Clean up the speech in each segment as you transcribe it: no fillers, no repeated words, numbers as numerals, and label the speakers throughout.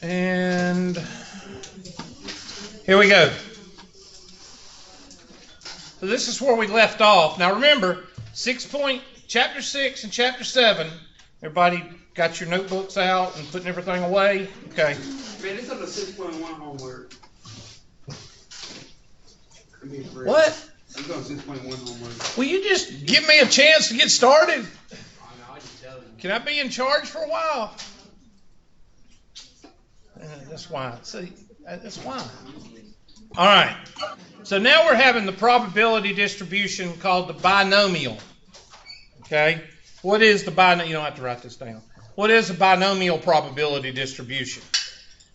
Speaker 1: And here we go. So this is where we left off. Now remember, chapter 6 and chapter 7, everybody got your notebooks out and putting everything away? Okay.
Speaker 2: Man, it's on the 6.1 homework.
Speaker 1: What?
Speaker 2: I'm going 6.1 homework.
Speaker 1: Will you just give me a chance to get started?
Speaker 2: I just tell you.
Speaker 1: Can I be in charge for a while? That's why. See, that's why. All right. So now we're having the probability distribution called the binomial. Okay. What is the binomial? You don't have to write this down. What is a binomial probability distribution?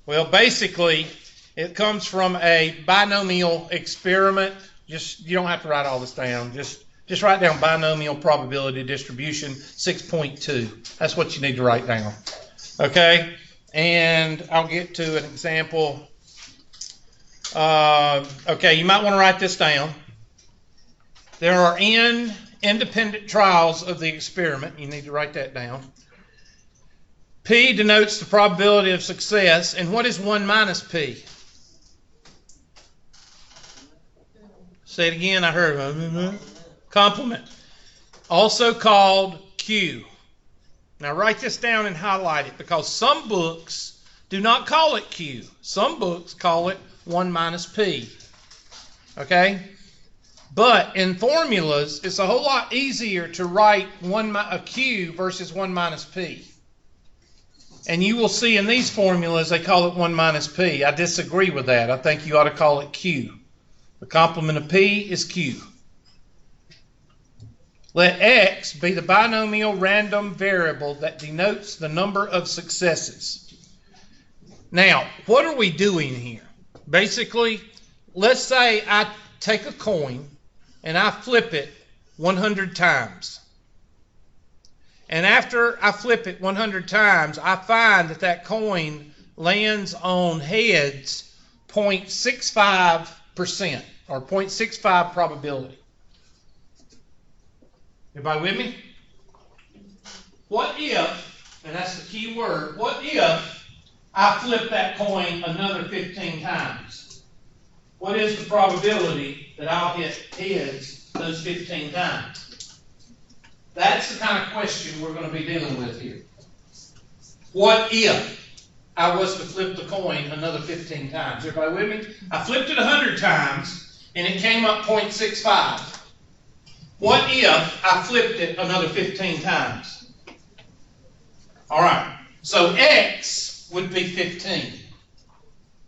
Speaker 1: Well, basically, it comes from a binomial experiment. You don't have to write all this down. Just write down binomial probability distribution 6.2. That's what you need to write down. Okay? And I'll get to an example. Okay, you might want to write this down. There are n independent trials of the experiment. You need to write that down. P denotes the probability of success. And what is 1 minus P? Say it again, I heard. Complement. Also called Q. Now write this down and highlight it because some books do not call it Q. Some books call it 1 minus P. Okay? But in formulas, it's a whole lot easier to write a Q versus 1 minus P. And you will see in these formulas they call it 1 minus P. I disagree with that. I think you ought to call it Q. The complement of P is Q. Let X be the binomial random variable that denotes the number of successes. Now, what are we doing here? Basically, let's say I take a coin and I flip it 100 times. And after I flip it 100 times, I find that coin lands on heads 0.65% or 0.65 probability. Everybody with me? What if, and that's the key word, what if I flip that coin another 15 times? What is the probability that I'll hit heads those 15 times? That's the kind of question we're going to be dealing with here. What if I was to flip the coin another 15 times? Everybody with me? I flipped it 100 times and it came up 0.65. What if I flipped it another 15 times? All right. So X would be 15.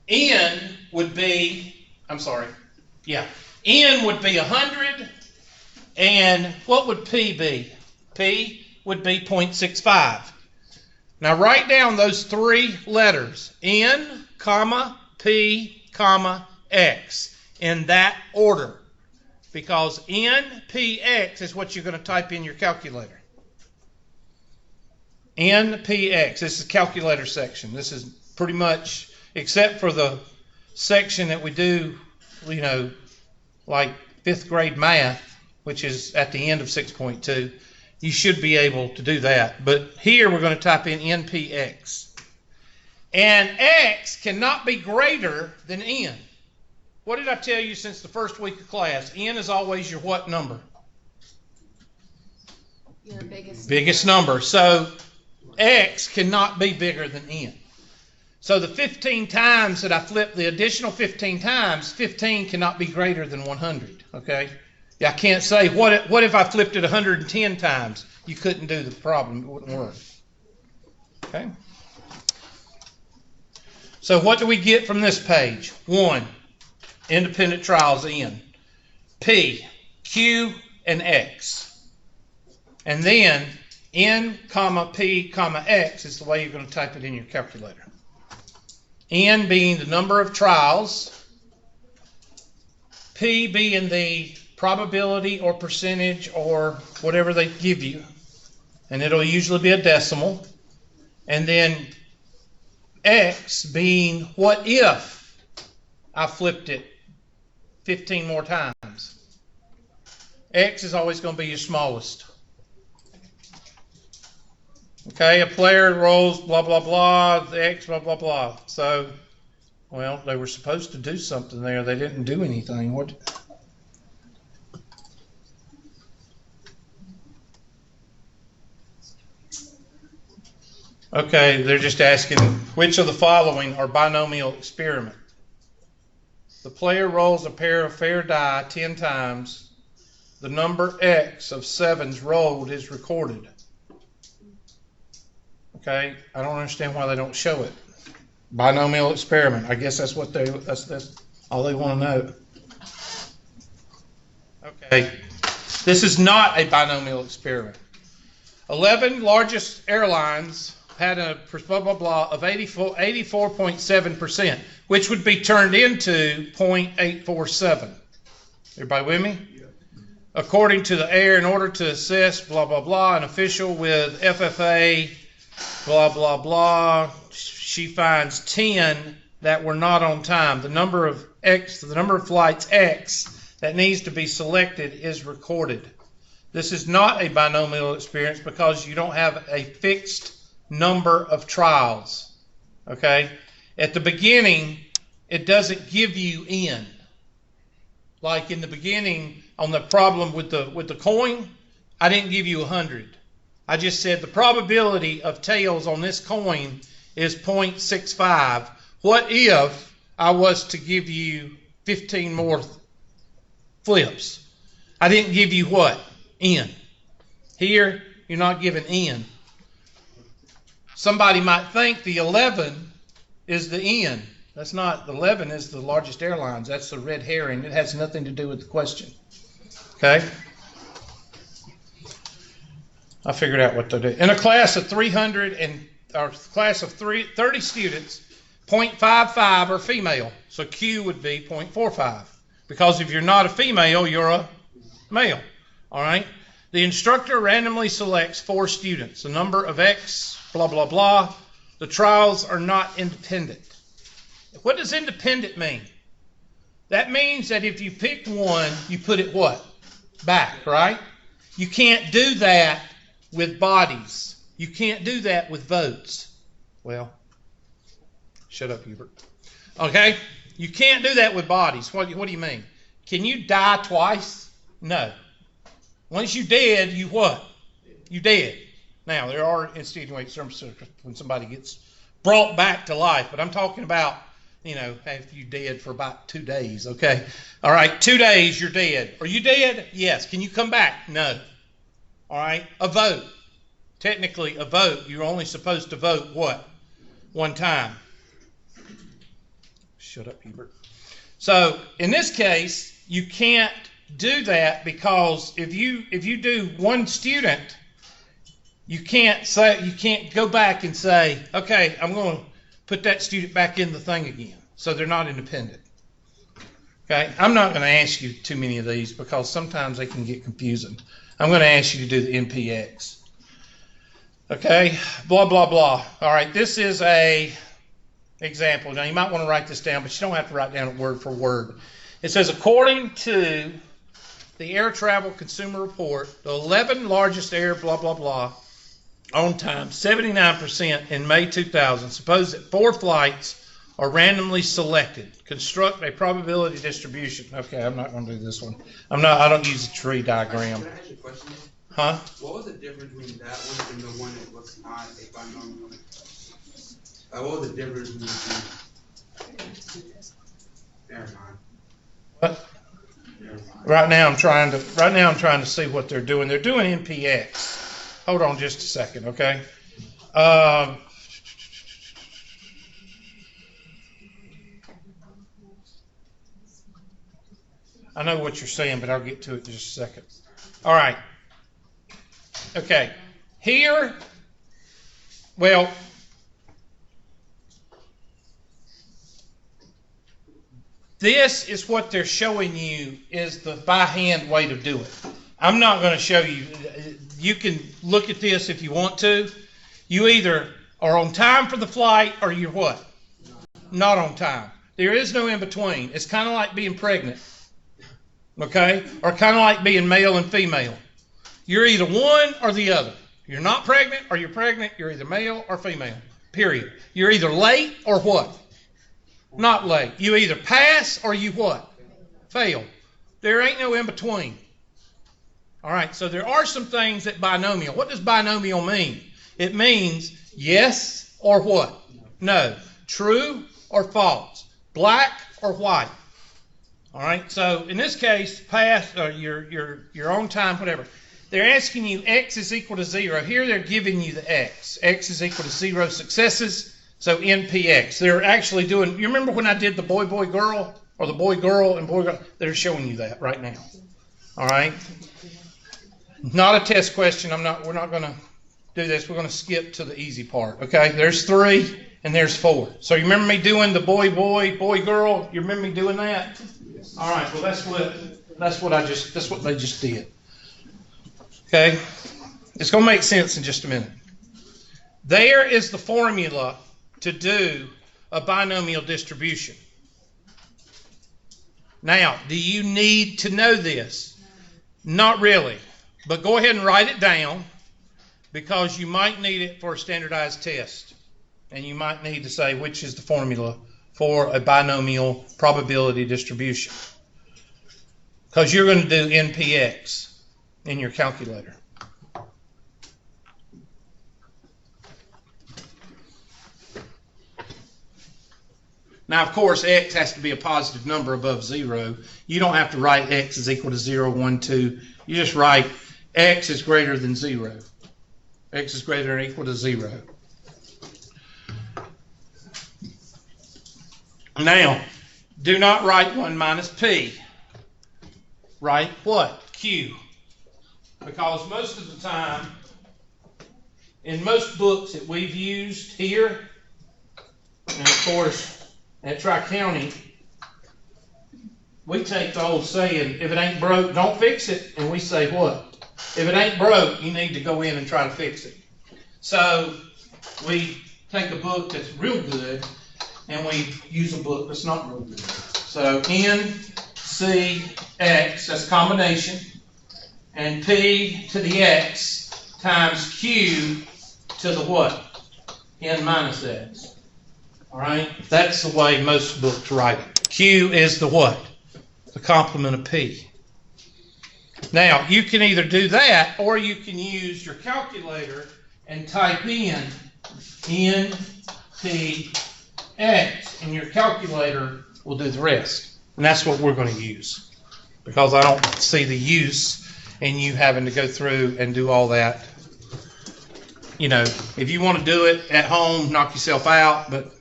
Speaker 1: N would be, N would be 100. And what would P be? P would be 0.65. Now write down those three letters, N, comma, P, comma, X, in that order. Because NPX is what you're going to type in your calculator. NPX, this is the calculator section. This is pretty much, except for the section that we do, like 5th grade math, which is at the end of 6.2, you should be able to do that. But here we're going to type in NPX. And X cannot be greater than N. What did I tell you since the first week of class? N is always your what number?
Speaker 3: Your
Speaker 1: biggest number. So X cannot be bigger than N. So the 15 times that I flip, the additional 15 times, 15 cannot be greater than 100. Okay? I can't say, what if I flipped it 110 times? You couldn't do the problem. It wouldn't work. Okay? So what do we get from this page? 1. Independent trials N. P, Q, and X. And then N, comma, P, comma, X is the way you're going to type it in your calculator. N being the number of trials. P being the probability or percentage or whatever they give you. And it'll usually be a decimal. And then X being what if I flipped it 15 more times. X is always going to be your smallest. Okay, a player rolls blah, blah, blah, the X, blah, blah, blah. So, well, they were supposed to do something there. They didn't do anything. What? Okay, they're just asking, which of the following are binomial experiment? The player rolls a pair of fair die 10 times. The number X of sevens rolled is recorded. Okay, I don't understand why they don't show it. Binomial experiment. I guess that's what that's all they want to know. Okay, this is not a binomial experiment. 11 largest airlines had a blah, blah, blah of 84.7%, which would be turned into 0.847. Everybody with me? Yeah. According to the air, in order to assess blah, blah, blah, an official with FFA, blah, blah, blah, she finds 10 that were not on time. The number of flights X that needs to be selected is recorded. This is not a binomial experience because you don't have a fixed number of trials. Okay? At the beginning, it doesn't give you N. Like in the beginning on the problem with the coin, I didn't give you 100. I just said the probability of tails on this coin is 0.65. What if I was to give you 15 more flips? I didn't give you what? N. Here, you're not given N. Somebody might think the 11 is the N. That's not, the 11 is the largest airlines. That's the red herring. It has nothing to do with the question. Okay? I figured out what to do. In a class of 30 students, 0.55 are female. So Q would be 0.45. Because if you're not a female, you're a male. All right? The instructor randomly selects 4 students. The number of X, blah, blah, blah. The trials are not independent. What does independent mean? That means that if you picked one, you put it what? Back, right? You can't do that with bodies. You can't do that with votes. Well, shut up, Hubert. Okay? You can't do that with bodies. What do you mean? Can you die twice? No. Once you dead, you what? You dead. Now, there are extenuating circumstances when somebody gets brought back to life, but I'm talking about, after you dead for about 2 days, okay? All right, 2 days, you're dead. Are you dead? Yes. Can you come back? No. All right, a vote. Technically, a vote, you're only supposed to vote what? 1 time. Shut up, Hubert. So, in this case, you can't do that because if you do 1 student, you can't go back and say, okay, I'm going to put that student back in the thing again. So they're not independent. Okay, I'm not going to ask you too many of these because sometimes they can get confusing. I'm going to ask you to do the NPX. Okay, blah, blah, blah. All right, this is a example. Now, you might want to write this down, but you don't have to write down it word for word. It says, according to the Air Travel Consumer Report, the 11 largest air blah, blah, blah on time, 79% in May 2000. Suppose that 4 flights are randomly selected. Construct a probability distribution. Okay, I'm not going to do this one. I don't use a tree diagram.
Speaker 2: Can I ask you a question?
Speaker 1: Huh?
Speaker 2: What was the difference between that one and the one that was not a binomial? What was the difference between? Never mind.
Speaker 1: What? Right now I'm trying to see what they're doing. They're doing NPX. Hold on just a second, okay? I know what you're saying, but I'll get to it in just a second. All right. Okay. Here, well, this is what they're showing you is the by hand way to do it. I'm not going to show you. You can look at this if you want to. You either are on time for the flight or you're what? Not on time. There is no in between. It's kind of like being pregnant. Okay? Or kind of like being male and female. You're either one or the other. You're not pregnant or you're pregnant, you're either male or female, period. You're either late or what? Not late. You either pass or you what? Fail. There ain't no in between. All right, so there are some things that binomial. What does binomial mean? It means yes or what? No. True or false. Black or white. All right, so in this case, pass, or you're on time, whatever. They're asking you x is equal to 0. Here they're giving you the x. X is equal to 0 successes, so NPX. They're actually doing, you remember when I did the boy, boy, girl, or the boy, girl, and boy, girl? They're showing you that right now. All right? Not a test question. We're not going to do this. We're going to skip to the easy part. Okay? There's 3 and there's 4. So you remember me doing the boy, boy, boy, girl? You remember me doing that? All right. Well, that's what they just did. Okay? It's going to make sense in just a minute. There is the formula to do a binomial distribution. Now, do you need to know this? Not really. But go ahead and write it down because you might need it for a standardized test. And you might need to say which is the formula for a binomial probability distribution. Because you're going to do NPX in your calculator. Now, of course, x has to be a positive number above 0. You don't have to write x is equal to 0, 1, 2. You just write x is greater than 0. X is greater or equal to 0. Now, do not write 1 minus p. Write what? Q. Because most of the time, in most books that we've used here, and of course, at Tri-County, we take the old saying, if it ain't broke, don't fix it. And we say what? If it ain't broke, you need to go in and try to fix it. So we take a book that's real good and we use a book that's not real good. So NCX, that's combination, and P to the X times Q to the what? N minus X. All right? That's the way most books write it. Q is the what? The complement of P. Now, you can either do that or you can use your calculator and type in NPX, and your calculator will do the rest. And that's what we're going to use, because I don't see the use in you having to go through and do all that. You know, if you want to do it at home, knock yourself out, but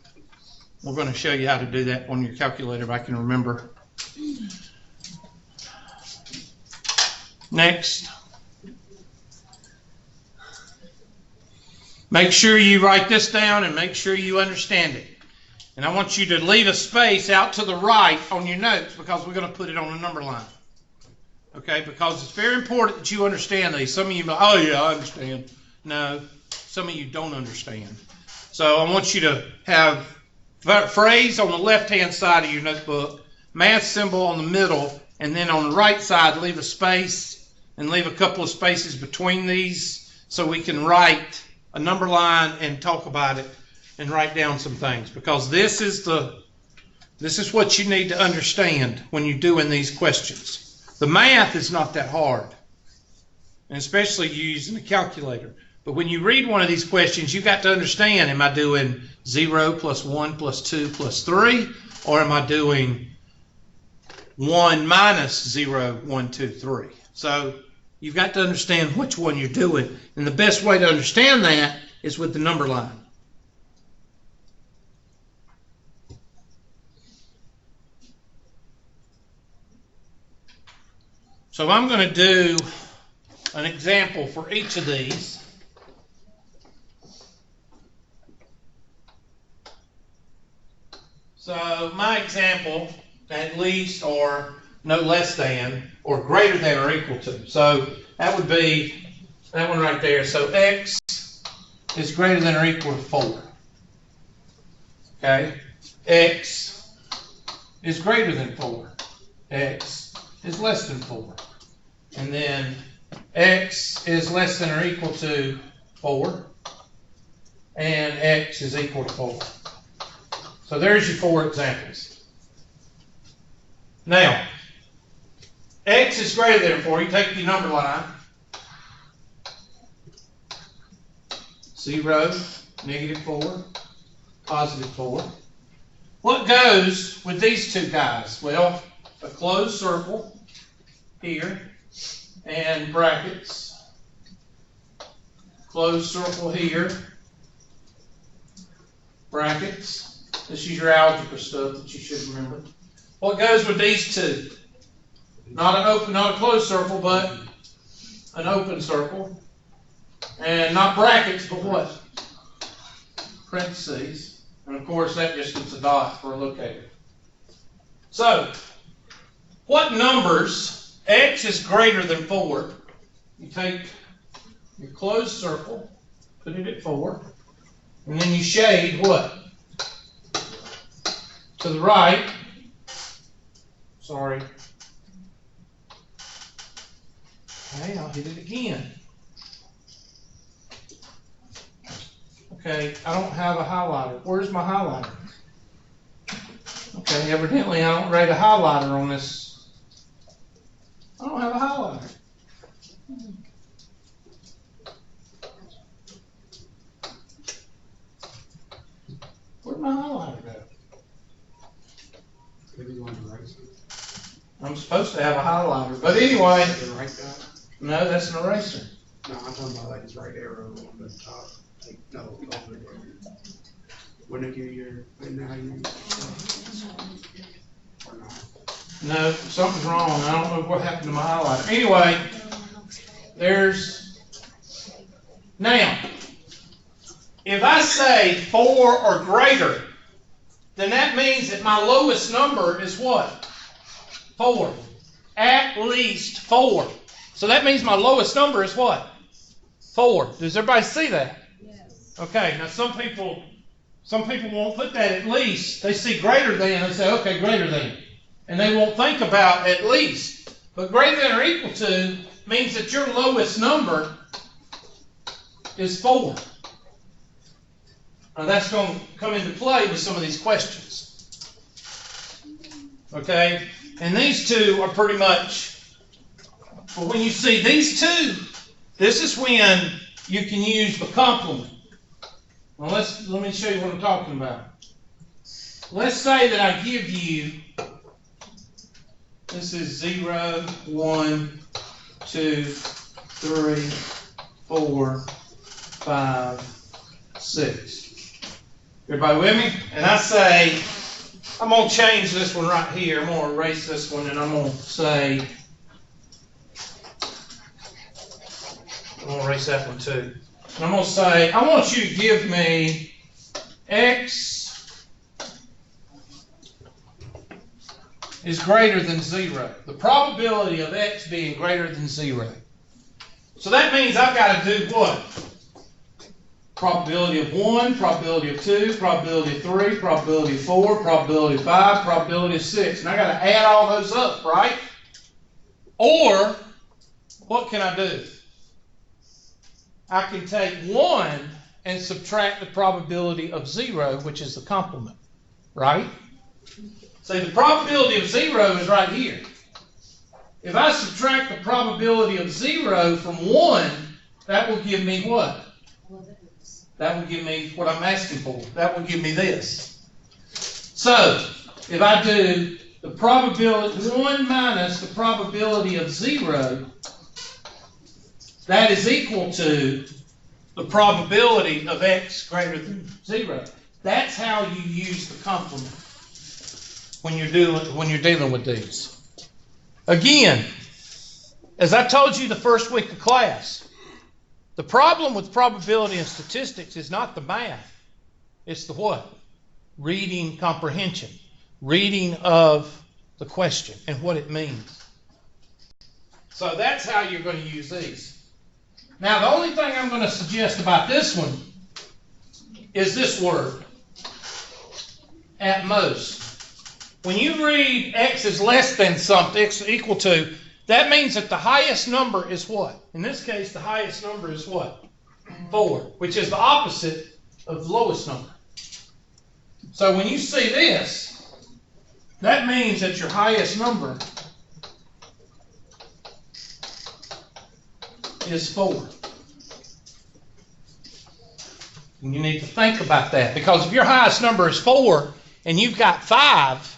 Speaker 1: we're going to show you how to do that on your calculator if I can remember. Next. Make sure you write this down and make sure you understand it. And I want you to leave a space out to the right on your notes because we're going to put it on a number line. Okay, because it's very important that you understand these. Some of you, oh yeah, I understand. No, some of you don't understand. So I want you to have phrase on the left-hand side of your notebook, math symbol on the middle, and then on the right side, leave a space and leave a couple of spaces between these so we can write a number line and talk about it and write down some things, because this is what you need to understand when you're doing these questions. The math is not that hard, and especially using a calculator. But when you read one of these questions, you've got to understand, am I doing 0 plus 1 plus 2 plus 3, or am I doing 1 minus 0, 1, 2, 3? So you've got to understand which one you're doing. And the best way to understand that is with the number line. So I'm going to do an example for each of these. So my example, at least or no less than or greater than or equal to. So that would be that one right there. So x is greater than or equal to 4. Okay? X is greater than 4. X is less than 4. And then x is less than or equal to 4, and x is equal to 4. So there's your 4 examples. Now, x is greater than 4. You take your number line. 0, -4, +4. What goes with these two guys? Well, a closed circle here and brackets. Closed circle here, brackets. This is your algebra stuff that you should remember. What goes with these two? Not a closed circle, but an open circle. And not brackets, but what? Parentheses. And of course, that just gets a dot for a locator. So, what numbers, x is greater than 4, you take your closed circle, put it at 4, and then you shade what? To the right. Sorry. Okay, I'll hit it again. Okay, I don't have a highlighter. Where's my highlighter? Okay, evidently I don't rate a highlighter on this. I don't have a highlighter. Where'd my highlighter go?
Speaker 2: Maybe you want to write something?
Speaker 1: I'm supposed to have a highlighter, but anyway.
Speaker 2: The right guy?
Speaker 1: No, that's an eraser.
Speaker 2: No, I'm talking about like his right arrow on the top. Like, no, over there. When they give you your, how you, or not?
Speaker 1: No, something's wrong. I don't know what happened to my highlighter. Anyway, there's, now, if I say 4 or greater, then that means that my lowest number is what? 4. At least 4. So that means my lowest number is what? 4. Does everybody see that?
Speaker 3: Yes.
Speaker 1: Okay, now some people won't put that at least. They see greater than, they say, okay, greater than. And they won't think about at least. But greater than or equal to means that your lowest number is 4. Now that's going to come into play with some of these questions. Okay? And these two are pretty much, well, when you see these two, this is when you can use the complement. Well, let me show you what I'm talking about. Let's say that I give you, this is 0, 1, 2, 3, 4, 5, 6. Everybody with me? And I say, I'm going to change this one right here. I'm going to erase this one and I'm going to say, I'm going to erase that one too. And I'm going to say, I want you to give me x is greater than 0. The probability of x being greater than 0. So that means I've got to do what? Probability of 1, probability of 2, probability of 3, probability of 4, probability of 5, probability of 6. And I got to add all those up, right? Or, what can I do? I can take 1 and subtract the probability of 0, which is the complement, right? So the probability of 0 is right here. If I subtract the probability of 0 from 1, that will give me what? That will give me what I'm asking for. That will give me this. So, if I do the probability, 1 minus the probability of 0, that is equal to the probability of x greater than 0. That's how you use the complement when you're dealing with these. Again, as I told you the first week of class, the problem with probability and statistics is not the math. It's the what? Reading comprehension. Reading of the question and what it means. So that's how you're going to use these. Now, the only thing I'm going to suggest about this one is this word, at most. When you read x is less than something, x is equal to, that means that the highest number is what? In this case, the highest number is what? 4, which is the opposite of the lowest number. So when you see this, that means that your highest number is 4. And you need to think about that, because if your highest number is 4 and you've got 5,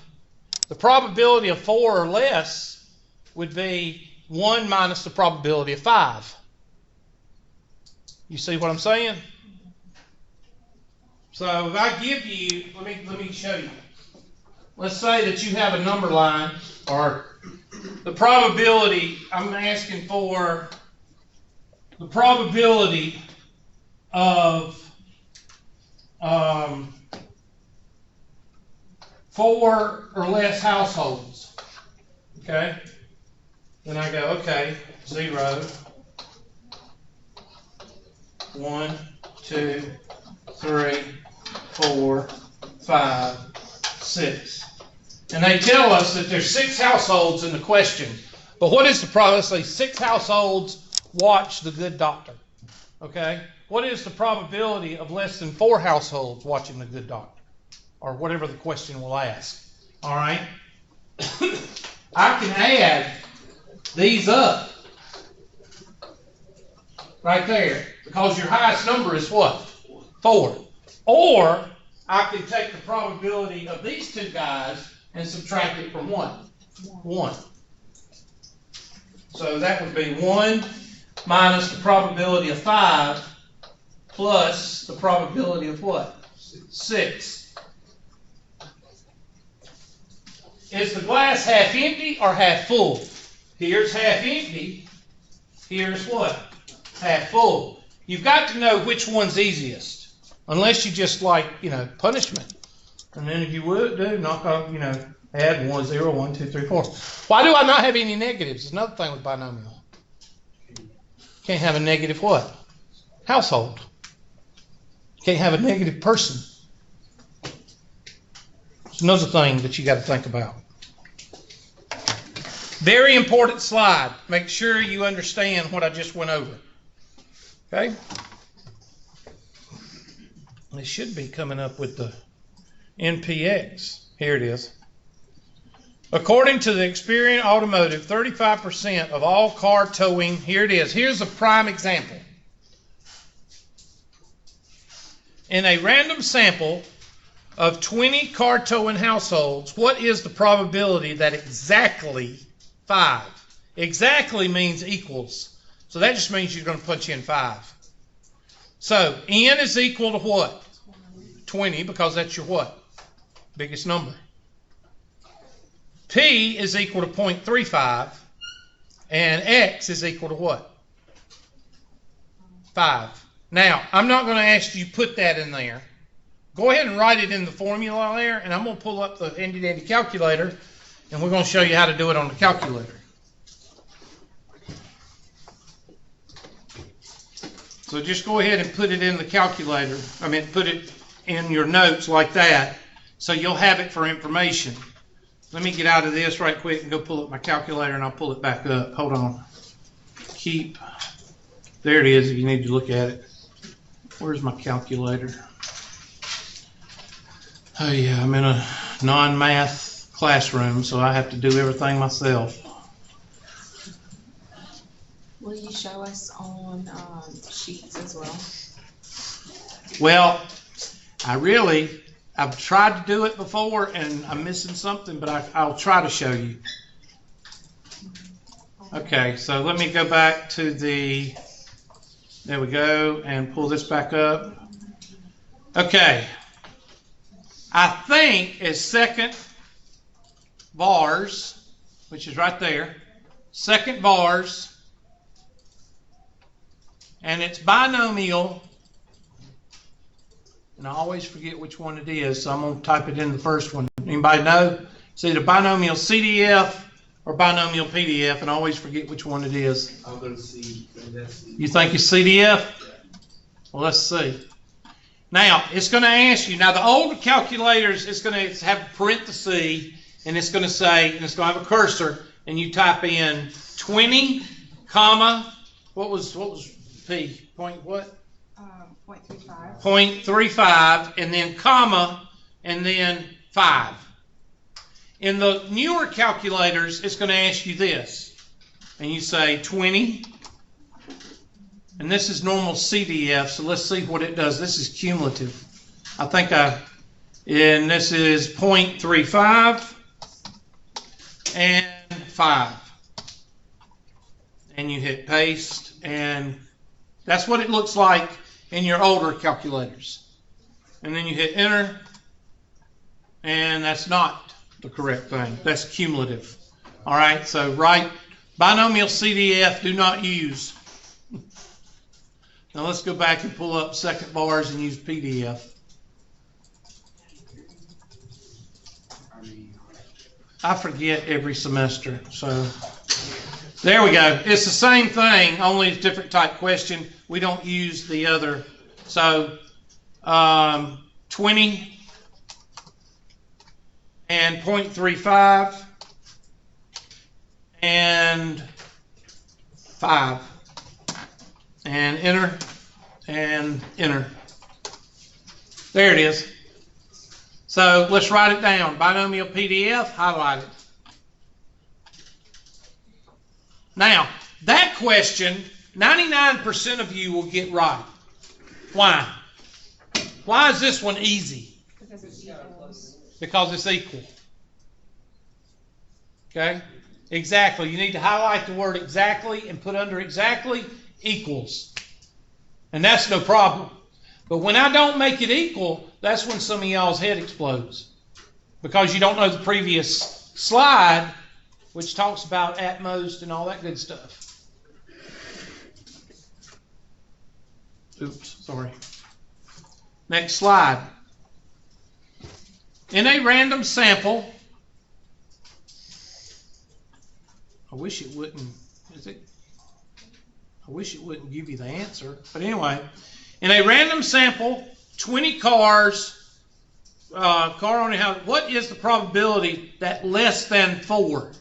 Speaker 1: the probability of 4 or less would be 1 minus the probability of 5. You see what I'm saying? So if I give you, let me show you. Let's say that you have a number line, or the probability, I'm asking for the probability of 4 or less households. Okay? Then I go, okay, 0, 1, 2, 3, 4, 5, 6. And they tell us that there's 6 households in the question. But what is the probability? Let's say 6 households watch The Good Doctor. Okay? What is the probability of less than 4 households watching The Good Doctor? Or whatever the question will ask. All right? I can add these up right there, because your highest number is what? 4. Or I can take the probability of these 2 guys and subtract it from what? 1. So that would be 1 minus the probability of 5 plus the probability of what? 6. Is the glass half empty or half full? Here's half empty. Here's what? Half full. You've got to know which one's easiest. Unless you just like, punishment. And then if you would do, knock off, add 1, 0, 1, 2, 3, 4. Why do I not have any negatives? It's another thing with binomial. Can't have a negative what? Household. Can't have a negative person. It's another thing that you got to think about. Very important slide. Make sure you understand what I just went over. Okay? It should be coming up with the NPX. Here it is. According to the Experian Automotive, 35% of all car towing, here it is. Here's a prime example. In a random sample of 20 car towing households, what is the probability that exactly 5? Exactly means equals. So that just means you're going to punch in 5. So N is equal to what? 20, because that's your what? Biggest number. P is equal to 0.35, and X is equal to what? 5. Now, I'm not going to ask you to put that in there. Go ahead and write it in the formula there, and I'm going to pull up the handy-dandy calculator, and we're going to show you how to do it on the calculator. So just go ahead and put it in the calculator. Put it in your notes like that, so you'll have it for information. Let me get out of this right quick and go pull up my calculator, and I'll pull it back up. Hold on. There it is if you need to look at it. Where's my calculator? Oh yeah, I'm in a non-math classroom, so I have to do everything myself.
Speaker 3: Will you show us on sheets as well?
Speaker 1: Well, I've tried to do it before, and I'm missing something, but I'll try to show you. Okay, so let me go back to there we go, and pull this back up. Okay, I think it's second vars, which is right there, second vars, and it's binomial, and I always forget which one it is, so I'm going to type it in the first one. Anybody know? It's either binomial CDF or binomial PDF, and I always forget which one it is.
Speaker 2: I'm going to see.
Speaker 1: You think it's CDF? Well, let's see. Now, it's going to ask you, now the older calculators, it's going to have a parenthesis, and it's going to say, and it's going to have a cursor, and you type in 20, comma, what was P? Point what?
Speaker 3: 0.35.
Speaker 1: 0.35, and then comma, and then 5. In the newer calculators, it's going to ask you this. And you say 20. And this is normal CDF, so let's see what it does. This is cumulative. And this is 0.35 and 5. And you hit paste, and that's what it looks like in your older calculators. And then you hit enter, and that's not the correct thing. That's cumulative. All right, so write binomial CDF, do not use. Now let's go back and pull up second bars and use PDF. I forget every semester, so there we go. It's the same thing, only it's a different type question. We don't use the other. So 20 and 0.35 and 5. And enter, and enter. There it is. So let's write it down. Binomial PDF, highlight it. Now, that question, 99% of you will get right. Why? Why is this one easy?
Speaker 3: Because it's equals.
Speaker 1: Because it's equal. Okay? Exactly. You need to highlight the word exactly and put under exactly equals. And that's no problem. But when I don't make it equal, that's when some of y'all's head explodes. Because you don't know the previous slide, which talks about at most and all that good stuff. Oops, sorry. Next slide. In a random sample, I wish it wouldn't give you the answer. But anyway, in a random sample, 20 cars, car owning house, what is the probability that less than 4?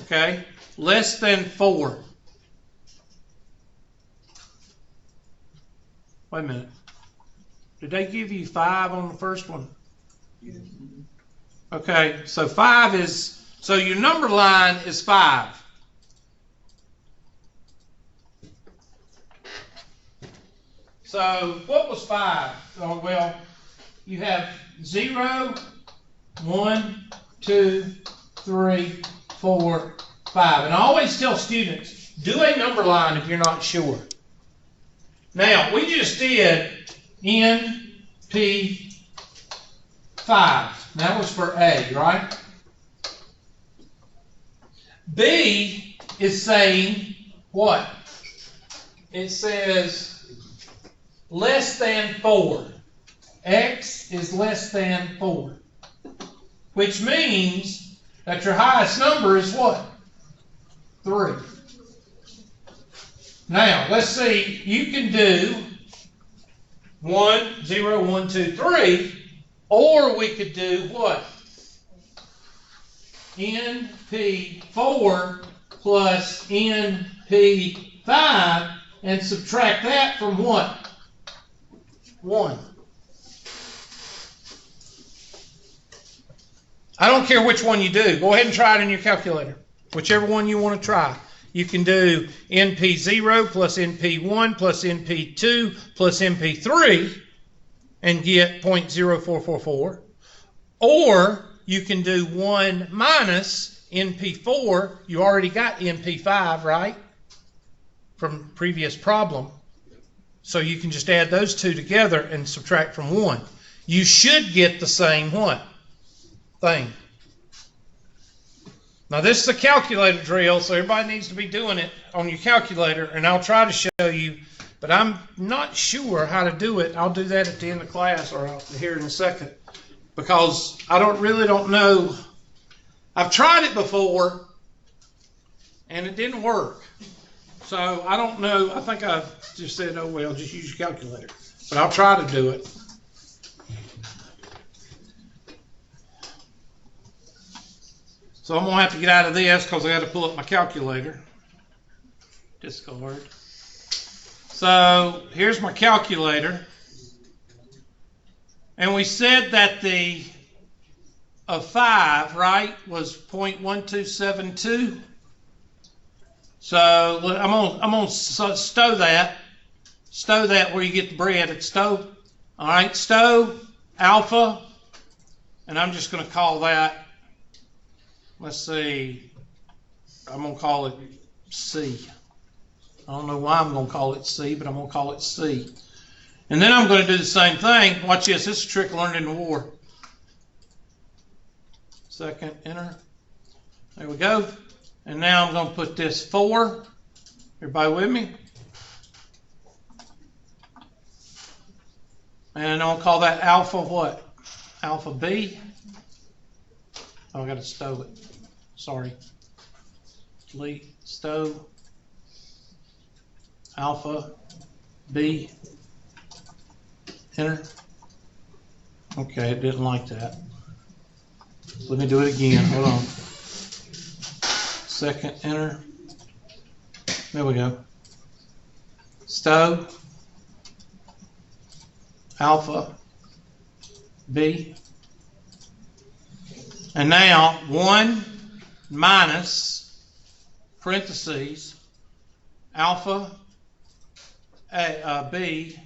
Speaker 1: Okay, less than 4. Wait a minute. Did they give you 5 on the first one? Okay, so 5 is, so your number line is 5. So what was 5? Oh, well, you have 0, 1, 2, 3, 4, 5. And I always tell students, do a number line if you're not sure. Now, we just did NP5. That was for A, right? B is saying what? It says less than 4. X is less than 4. Which means that your highest number is what? 3. Now, let's see. You can do 1, 0, 1, 2, 3. Or we could do what? NP4 plus NP5 and subtract that from what? 1. I don't care which one you do. Go ahead and try it in your calculator. Whichever one you want to try. You can do NP0 plus NP1 plus NP2 plus NP3 and get 0.0444. Or you can do 1 minus NP4. You already got NP5, right? From previous problem. So you can just add those two together and subtract from 1. You should get the same what? Thing. Now this is a calculator drill, so everybody needs to be doing it on your calculator, and I'll try to show you, but I'm not sure how to do it. I'll do that at the end of class or here in a second, because I really don't know. I've tried it before, and it didn't work. So I don't know. I think I just said, oh well, just use your calculator. But I'll try to do it. So I'm going to have to get out of this because I got to pull up my calculator. Discard. So here's my calculator. And we said that the of 5, right, was 0.1272. So I'm gonna stow that. Stow that where you get the bread at stow. All right, stow alpha, and I'm just gonna call that. Let's see. I'm gonna call it C. I don't know why I'm gonna call it C, but I'm gonna call it C. And then I'm gonna do the same thing. Watch this. This is a trick learned in the war. Second, enter. There we go. And now I'm going to put this 4. Everybody with me? And I'll call that alpha what? Alpha B. Oh, I got to stow it. Sorry. Delete, stow, alpha B. Enter. Okay, it didn't like that. Let me do it again. Hold on. Second, enter. There we go. Stow. Alpha. B. And now 1 minus parentheses alpha B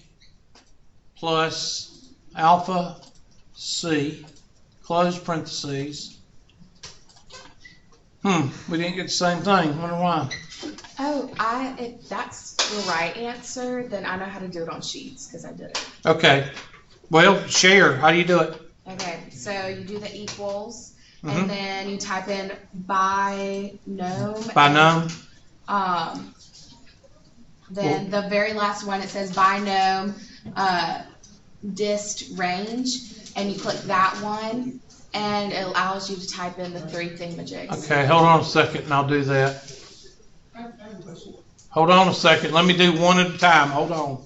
Speaker 1: plus alpha C. Close parentheses. We didn't get the same thing. Wonder why.
Speaker 3: Oh, if that's the right answer, then I know how to do it on sheets because I did it.
Speaker 1: Okay. Well, share. How do you do it?
Speaker 3: Okay, so you do the equals, and then you type in binom.
Speaker 1: Binom.
Speaker 3: Then the very last one, it says binom dist range, and you click that one, and it allows you to type in the 3 thingamajigs.
Speaker 1: Okay, hold on a second, and I'll do that.
Speaker 2: I have a question.
Speaker 1: Hold on a second. Let me do one at a time. Hold on.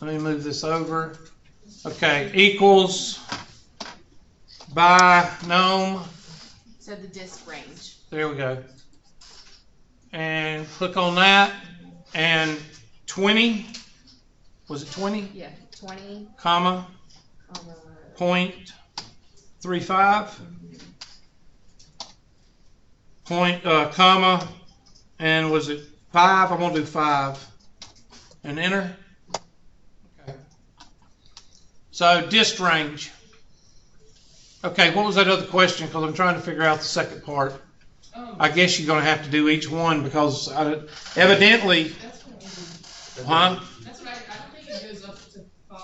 Speaker 1: Let me move this over. Okay, equals binom.
Speaker 3: So the dist range.
Speaker 1: There we go. And click on that. And 20. Was it 20?
Speaker 3: Yeah, 20.
Speaker 1: Comma. 0.35. Comma. And was it 5? I'm going to do 5. And enter. Okay. So dist range. Okay, what was that other question? Because I'm trying to figure out the second part. I guess you're going to have to do each one because evidently. Huh?
Speaker 4: That's what I don't think it goes up to 5.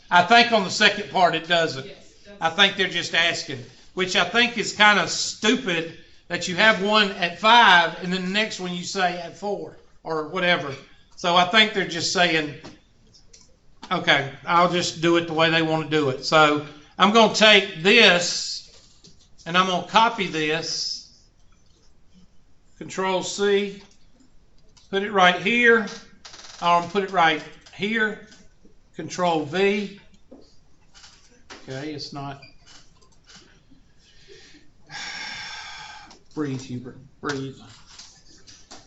Speaker 1: I think on the second part it doesn't.
Speaker 4: Yes.
Speaker 1: I think they're just asking, which I think is kind of stupid that you have one at 5 and then the next one you say at 4 or whatever. So I think they're just saying, okay, I'll just do it the way they want to do it. So I'm going to take this and I'm going to copy this, Control C, put it right here. I'm going to put it right here, Control V. Okay, it's not. Breathe, Hubert, breathe.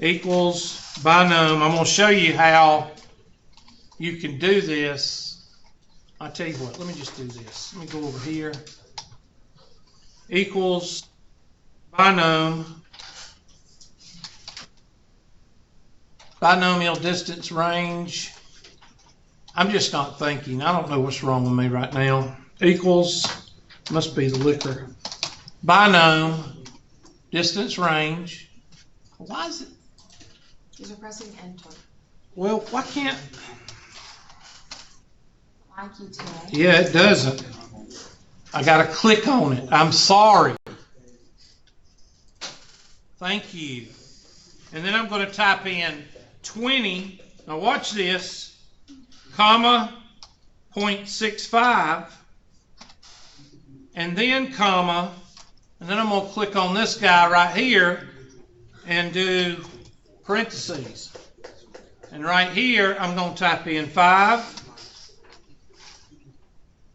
Speaker 1: Equals binom. I'm going to show you how you can do this. I'll tell you what, let me just do this. Let me go over here. Equals binom. Binomial distance range. I'm just not thinking. I don't know what's wrong with me right now. Equals, must be the liquor. Binom, distance range. Why is it?
Speaker 3: Because you're pressing enter.
Speaker 1: Well, why can't?
Speaker 3: Like you today.
Speaker 1: Yeah, it doesn't. I got to click on it. I'm sorry. Thank you. And then I'm going to type in 20. Now watch this. Comma 0.65. And then comma. And then I'm going to click on this guy right here and do parentheses. And right here, I'm going to type in 5.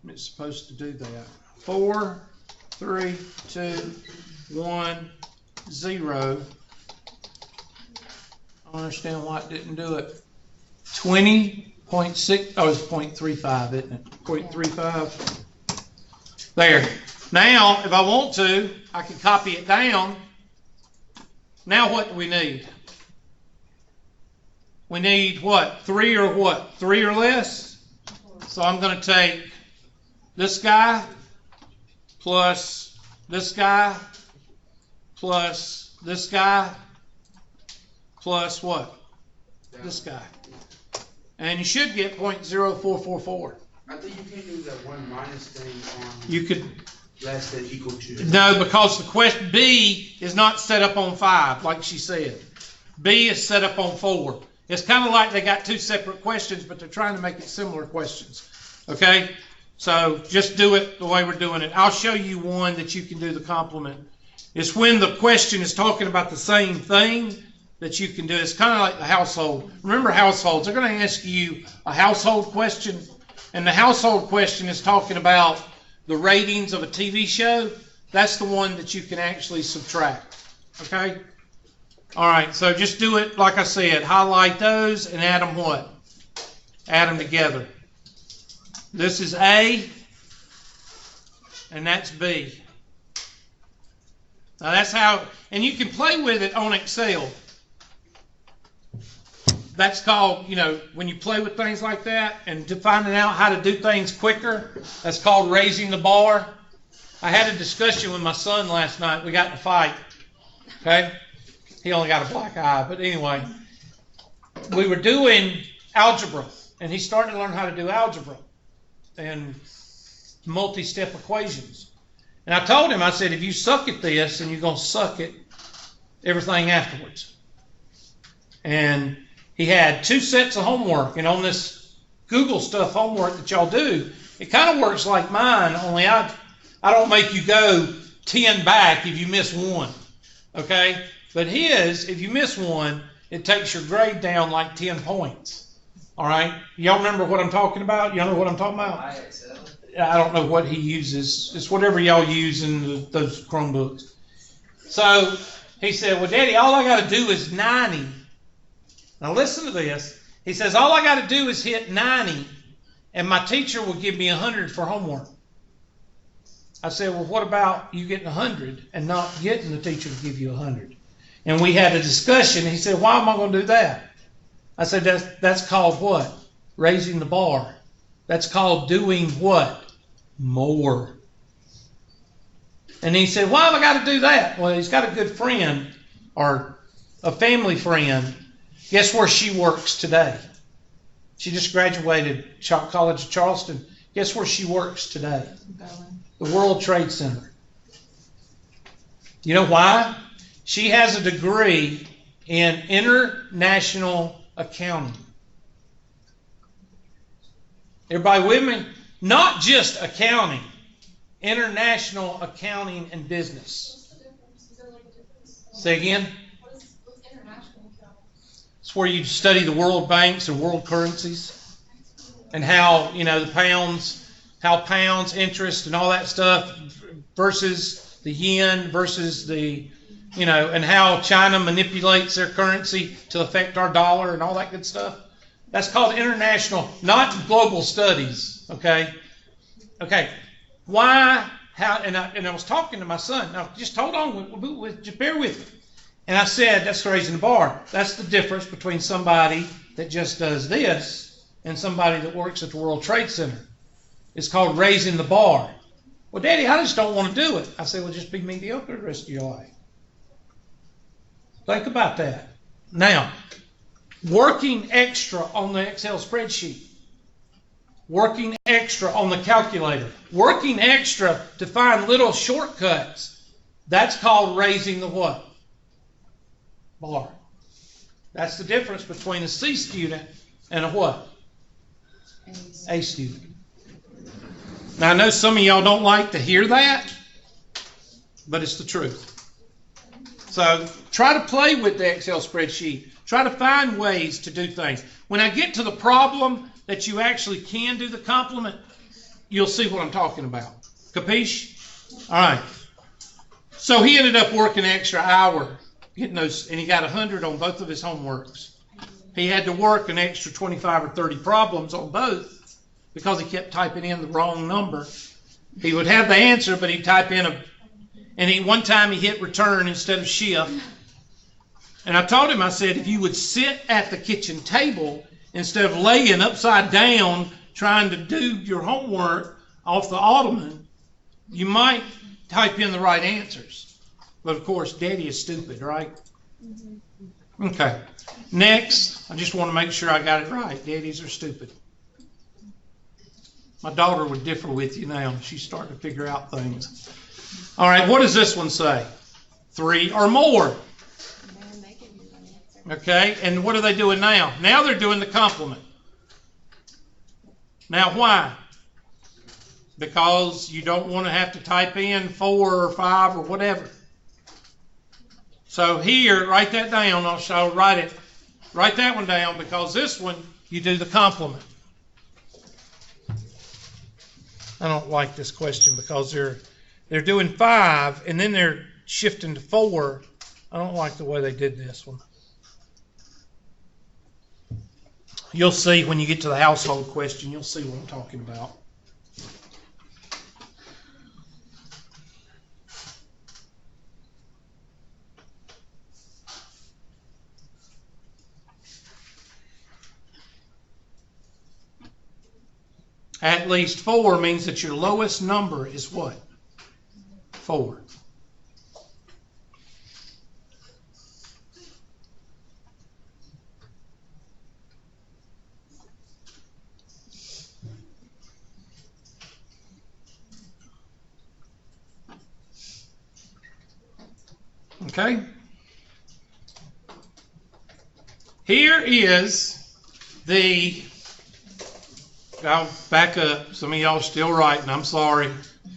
Speaker 1: It's supposed to do that. 4, 3, 2, 1, 0. I don't understand why it didn't do it. 20.6, oh, it's 0.35, isn't it? 0.35. There. Now, if I want to, I can copy it down. Now what do we need? We need what? 3 or what? 3 or less? So I'm going to take this guy plus this guy plus this guy plus what? This guy. And you should get 0.0444.
Speaker 2: I think you can't do that one minus thing on
Speaker 1: You could,
Speaker 2: less than equal to.
Speaker 1: no, because the question B is not set up on 5, like she said. B is set up on 4. It's kind of like they got 2 separate questions, but they're trying to make it similar questions. Okay? So just do it the way we're doing it. I'll show you one that you can do the complement. It's when the question is talking about the same thing that you can do. It's kind of like the household. Remember households. They're going to ask you a household question, and the household question is talking about the ratings of a TV show. That's the one that you can actually subtract. Okay? All right, so just do it like I said. Highlight those and add them what? Add them together. This is A, and that's B. Now that's how, and you can play with it on Excel. That's called, when you play with things like that and finding out how to do things quicker, that's called raising the bar. I had a discussion with my son last night. We got in a fight. Okay? He only got a black eye, but anyway. We were doing algebra, and he started to learn how to do algebra and multi-step equations. And I told him, I said, if you suck at this, then you're going to suck at everything afterwards. And he had 2 sets of homework, and on this Google stuff homework that y'all do, it kind of works like mine, only I don't make you go 10 back if you miss one, okay? But his, if you miss one, it takes your grade down like 10 points, all right? Y'all remember what I'm talking about? Y'all know what I'm talking about? I don't know what he uses. It's whatever y'all use in those Chromebooks. So he said, well, Daddy, all I got to do is 90. Now listen to this. He says, all I got to do is hit 90, and my teacher will give me 100 for homework. I said, well, what about you getting 100 and not getting the teacher to give you 100? And we had a discussion. He said, why am I going to do that? I said, that's called what? Raising the bar. That's called doing what? More. And he said, why have I got to do that? Well, he's got a good friend or a family friend. Guess where she works today? She just graduated College of Charleston. Guess where she works today? The World Trade Center. You know why? She has a degree in international accounting. Everybody with me? Not just accounting. International accounting and business. Say again?
Speaker 4: What's international accounting?
Speaker 1: It's where you study the world banks and world currencies and how, the pounds, interest and all that stuff versus the yen versus the, and how China manipulates their currency to affect our dollar and all that good stuff. That's called international, not global studies, okay? Okay, why, how, and I was talking to my son. Now, just hold on, just bear with me. And I said, that's raising the bar. That's the difference between somebody that just does this and somebody that works at the World Trade Center. It's called raising the bar. Well, Daddy, I just don't want to do it. I said, well, just be mediocre the rest of your life. Think about that. Now, working extra on the Excel spreadsheet. Working extra on the calculator. Working extra to find little shortcuts. That's called raising the what? Bar. That's the difference between a C student and a what? A student. Now, I know some of y'all don't like to hear that, but it's the truth. So try to play with the Excel spreadsheet. Try to find ways to do things. When I get to the problem that you actually can do the complement, you'll see what I'm talking about. Capiche? All right. So he ended up working an extra hour, getting those, and he got 100 on both of his homeworks. He had to work an extra 25 or 30 problems on both because he kept typing in the wrong number. He would have the answer, but he'd type in one time he hit return instead of shift. And I told him, I said, if you would sit at the kitchen table instead of laying upside down trying to do your homework off the ottoman, you might type in the right answers. But of course, Daddy is stupid, right? Mm-hmm. Okay. Next, I just want to make sure I got it right. Daddies are stupid. My daughter would differ with you now. She's starting to figure out things. All right, what does this one say? 3 or more. Okay, and what are they doing now? Now they're doing the complement. Now why? Because you don't want to have to type in 4 or 5 or whatever. So here, write that down. I'll write it. Write that one down, because this one, you do the complement. I don't like this question because they're doing 5 and then they're shifting to 4. I don't like the way they did this one. You'll see when you get to the household question, you'll see what I'm talking about. At least 4 means that your lowest number is what? 4. Okay? Here is the... I'll back up. Some of y'all are still writing. I'm sorry.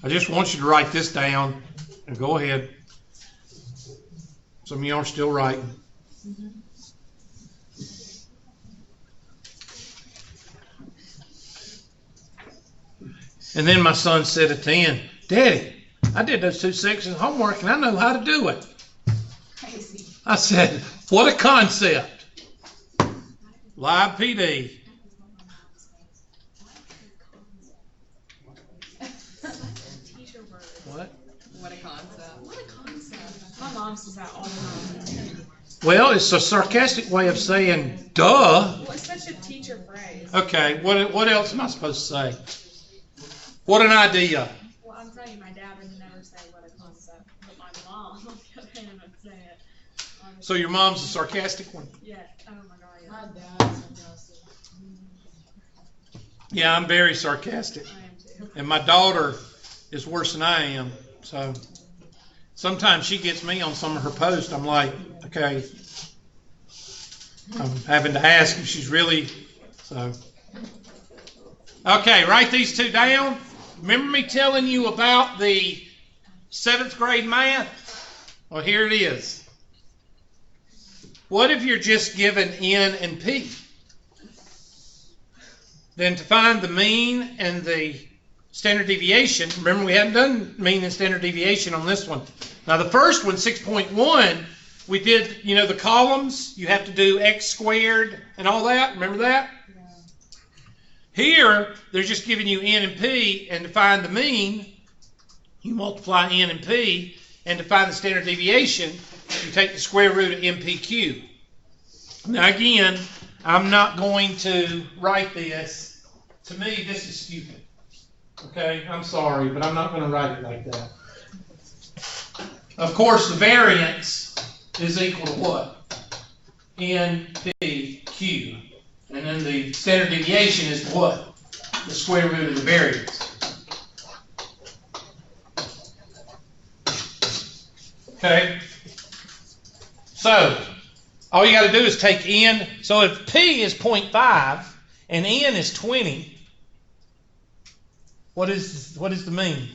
Speaker 1: I just want you to write this down. And go ahead. Some of y'all are still writing. Mm-hmm. And then my son said at the end, Daddy, I did those 2 sections of homework and I know how to do it. Crazy. I said, what a concept. Live PD.
Speaker 5: What a concept. What a concept. My mom says that all the time.
Speaker 1: Well, it's a sarcastic way of saying duh.
Speaker 5: Well, it's such a teacher phrase.
Speaker 1: Okay, what else am I supposed to say? What an idea.
Speaker 5: Well, I'm telling you, my dad would never say what a concept, but my mom, on the other hand, would say it.
Speaker 1: So your mom's a sarcastic one?
Speaker 5: Yeah. Oh my God. Yeah.
Speaker 4: My dad's sarcastic.
Speaker 1: Yeah, I'm very sarcastic.
Speaker 5: I am too.
Speaker 1: And my daughter is worse than I am. So sometimes she gets me on some of her posts. I'm like, okay, I'm having to ask if she's really, so. Okay, write these 2 down. Remember me telling you about the 7th grade math? Well, here it is. What if you're just given N and P? Then to find the mean and the standard deviation, remember we haven't done mean and standard deviation on this one. Now the first one, 6.1, we did, the columns, you have to do x squared and all that, remember that? Yeah. Here, they're just giving you N and P, and to find the mean, you multiply N and P, and to find the standard deviation, you take the square root of MPQ. Now again, I'm not going to write this. To me, this is stupid. Okay, I'm sorry, but I'm not going to write it like that. Of course, the variance is equal to what? NPQ. And then the standard deviation is what? The square root of the variance. Okay? So, all you got to do is take N. So if P is 0.5 and N is 20, what is the mean?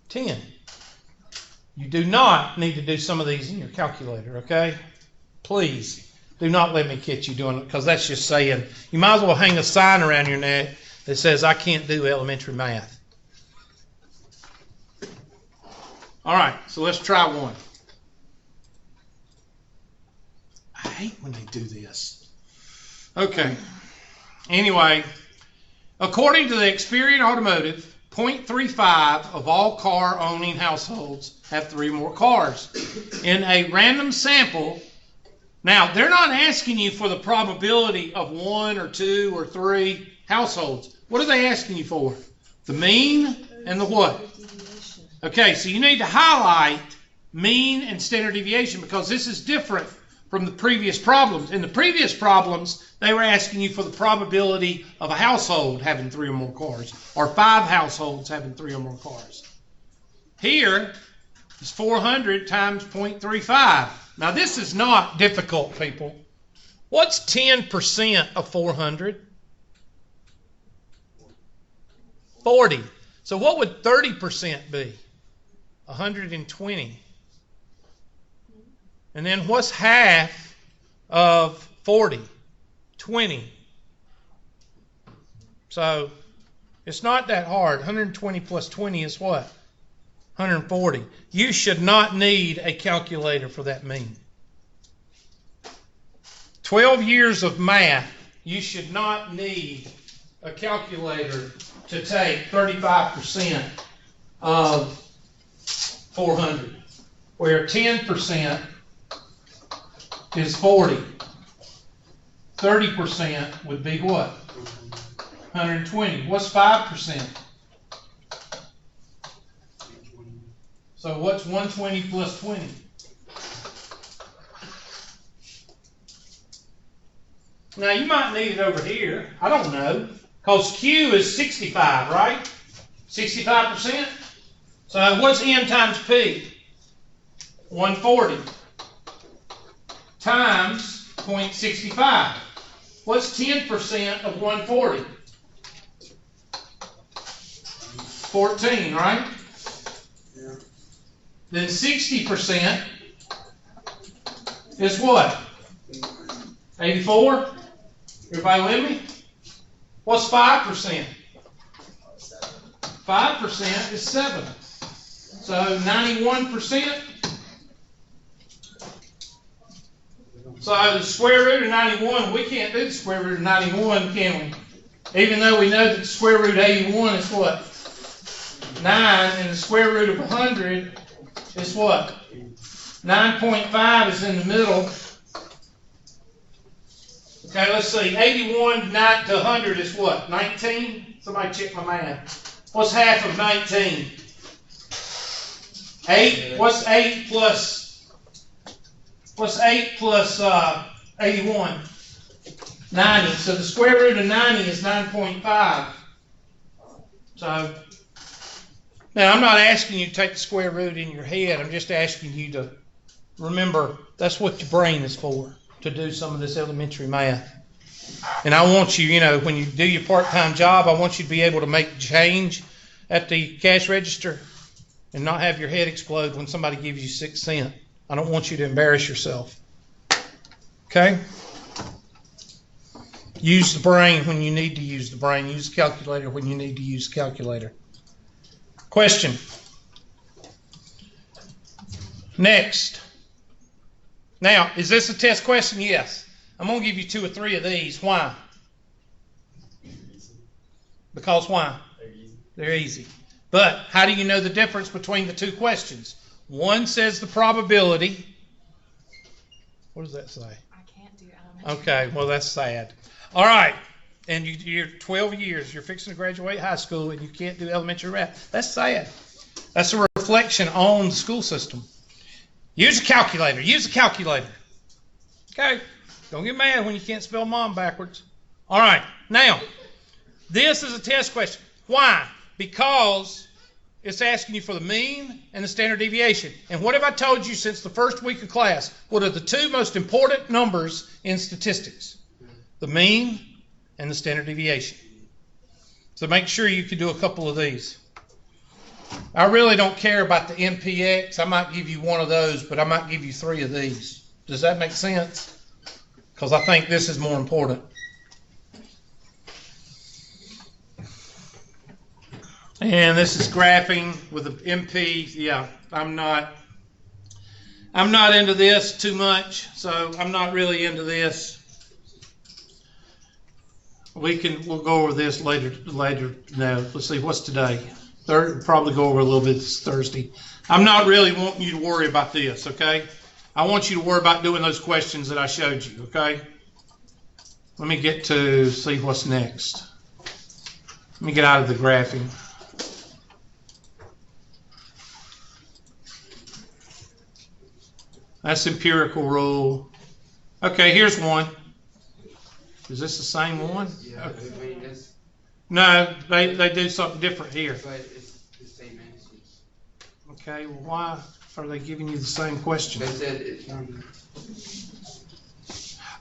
Speaker 1: 10. You do not need to do some of these in your calculator, okay? Please, do not let me catch you doing it, because that's just saying, you might as well hang a sign around your neck that says, I can't do elementary math. All right, so let's try one. hate when they do this. Okay. Anyway, according to the Experian Automotive, 0.35 of all car-owning households have 3 or more cars. In a random sample, now they're not asking you for the probability of 1 or 2 or 3 households. What are they asking you for? The mean and the what? Okay, so you need to highlight mean and standard deviation because this is different from the previous problems. In the previous problems, they were asking you for the probability of a household having 3 or more cars, or 5 households having 3 or more cars. Here is 400 times 0.35. Now this is not difficult, people. What's 10% of 400? 40. So what would 30% be? 120. And then what's half of 40? 20. So it's not that hard. 120 plus 20 is what? 140. You should not need a calculator for that mean. 12 years of math, you should not need a calculator to take 35% of 400, where 10% is 40. 30% would be what? 120. What's 5%? So what's 120 plus 20? Now you might need it over here. I don't know. Because Q is 65, right? 65%? So what's N times P? 140 times 0.65. What's 10% of 140? 14, right?
Speaker 2: Yeah.
Speaker 1: Then 60% is what? 84? Everybody with me? What's 5%? 5% is 7. So 91%. So the square root of 91, we can't do the square root of 91, can we? Even though we know that the square root of 81 is what? 9, and the square root of 100 is what? 9.5 is in the middle. Okay, let's see. 81 to 100 is what? 19? Somebody check my math. What's half of 19? 8? What's 8 plus 81? 90. So the square root of 90 is 9.5. So, now I'm not asking you to take the square root in your head. I'm just asking you to remember that's what your brain is for, to do some of this elementary math. And I want you, when you do your part-time job, I want you to be able to make change at the cash register and not have your head explode when somebody gives you 6 cents. I don't want you to embarrass yourself. Okay? Use the brain when you need to use the brain. Use the calculator when you need to use the calculator. Question. Next. Now, is this a test question? Yes. I'm going to give you 2 or 3 of these. Why? Because why? They're easy. But how do you know the difference between the 2 questions? One says the probability. What does that say?
Speaker 3: I can't do elementary.
Speaker 1: Okay, well, that's sad. All right. And you're 12 years. You're fixing to graduate high school, and you can't do elementary math. That's sad. That's a reflection on the school system. Use a calculator. Use a calculator. Okay? Don't get mad when you can't spell mom backwards. All right. Now, this is a test question. Why? Because it's asking you for the mean and the standard deviation. And what have I told you since the first week of class? What are the 2 most important numbers in statistics? The mean and the standard deviation. So make sure you can do a couple of these. I really don't care about the MPX. I might give you 1 of those, but I might give you 3 of these. Does that make sense? Because I think this is more important. And this is graphing with the MP. Yeah, I'm not. I'm not into this too much, so I'm not really into this. We'll go over this later. No, let's see, what's today? Probably go over a little bit this Thursday. I'm not really wanting you to worry about this, okay? I want you to worry about doing those questions that I showed you, okay? Let me get to see what's next. Let me get out of the graphing. That's empirical rule. Okay, here's one. Is this the same one?
Speaker 2: Yeah,
Speaker 1: Okay.
Speaker 2: that's,
Speaker 1: No, they do something different here.
Speaker 2: but it's the same answers.
Speaker 1: Okay, well, why are they giving you the same question?
Speaker 2: They said it's,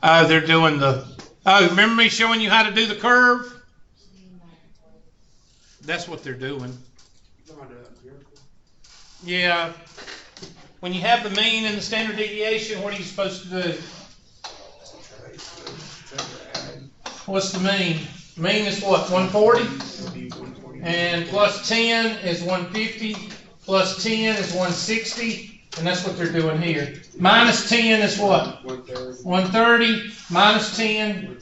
Speaker 1: Oh, they're doing remember me showing you how to do the curve? That's what they're doing. Yeah. When you have the mean and the standard deviation, what are you supposed to do? What's the mean? Mean is what, 140? And plus 10 is 150. Plus 10 is 160. And that's what they're doing here. Minus 10 is what? 130. Minus 10,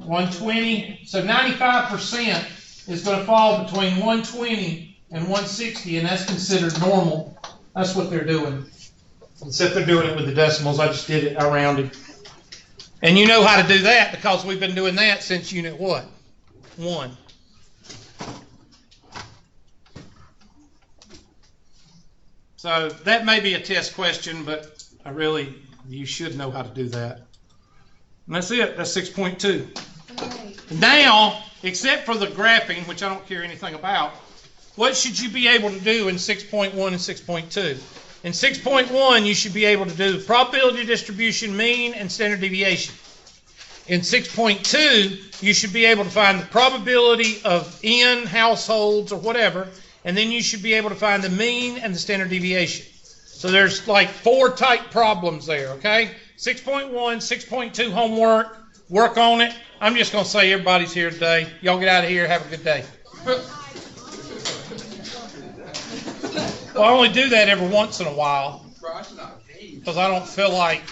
Speaker 1: 120. So 95% is going to fall between 120 and 160, and that's considered normal. That's what they're doing. Except they're doing it with the decimals. I just did it, I rounded. And you know how to do that because we've been doing that since unit what? 1. So that may be a test question, but you should know how to do that. And that's it. That's 6.2. Now, except for the graphing, which I don't care anything about, what should you be able to do in 6.1 and 6.2? In 6.1, you should be able to do the probability distribution, mean, and standard deviation. In 6.2, you should be able to find the probability of n households or whatever, and then you should be able to find the mean and the standard deviation. So there's like 4 type problems there, okay? 6.1, 6.2 homework, work on it. I'm just going to say everybody's here today. Y'all get out of here, have a good day. Well, I only do that every once in a while because I don't feel like